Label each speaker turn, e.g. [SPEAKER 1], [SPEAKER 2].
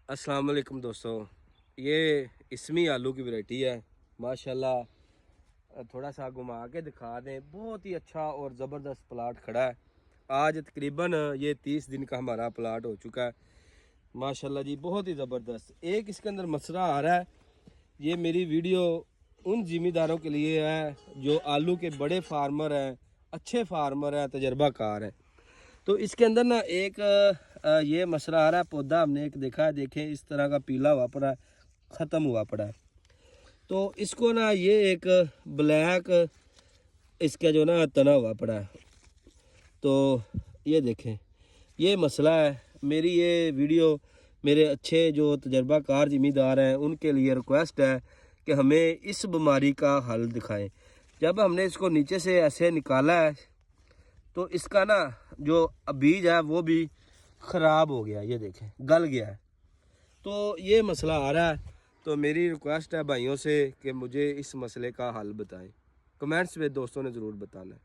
[SPEAKER 1] अस्सलाम वालेकुम दोस्तों, ये इसमी आलू की वैरायटी है। माशाल्लाह थोड़ा सा घुमा के दिखा दें, बहुत ही अच्छा और ज़बरदस्त प्लाट खड़ा है। आज तकरीबन ये 30 दिन का हमारा प्लाट हो चुका है। माशाल्लाह जी, बहुत ही ज़बरदस्त। एक इसके अंदर मसला आ रहा है। ये मेरी वीडियो उन ज़िम्मेदारों के लिए है जो आलू के बड़े फार्मर हैं, अच्छे फार्मर हैं, तजर्बाकार हैं। तो इसके अंदर ना एक ये मसला आ रहा है। पौधा हमने एक देखा है, देखें इस तरह का पीला हुआ पड़ा है, ख़त्म हुआ पड़ा है। तो इसको ना ये एक ब्लैक इसका जो ना तना हुआ पड़ा है। तो ये देखें, ये मसला है। मेरी ये वीडियो मेरे अच्छे जो तजर्बाकार ज़िम्मेदार हैं उनके लिए रिक्वेस्ट है कि हमें इस बीमारी का हल दिखाएं। जब हमने इसको नीचे से ऐसे निकाला है तो इसका ना जो बीज है वो भी ख़राब हो गया, ये देखें गल गया है। तो ये मसला आ रहा है। तो मेरी रिक्वेस्ट है भाइयों से कि मुझे इस मसले का हल बताएं। कमेंट्स में दोस्तों ने ज़रूर बताना है।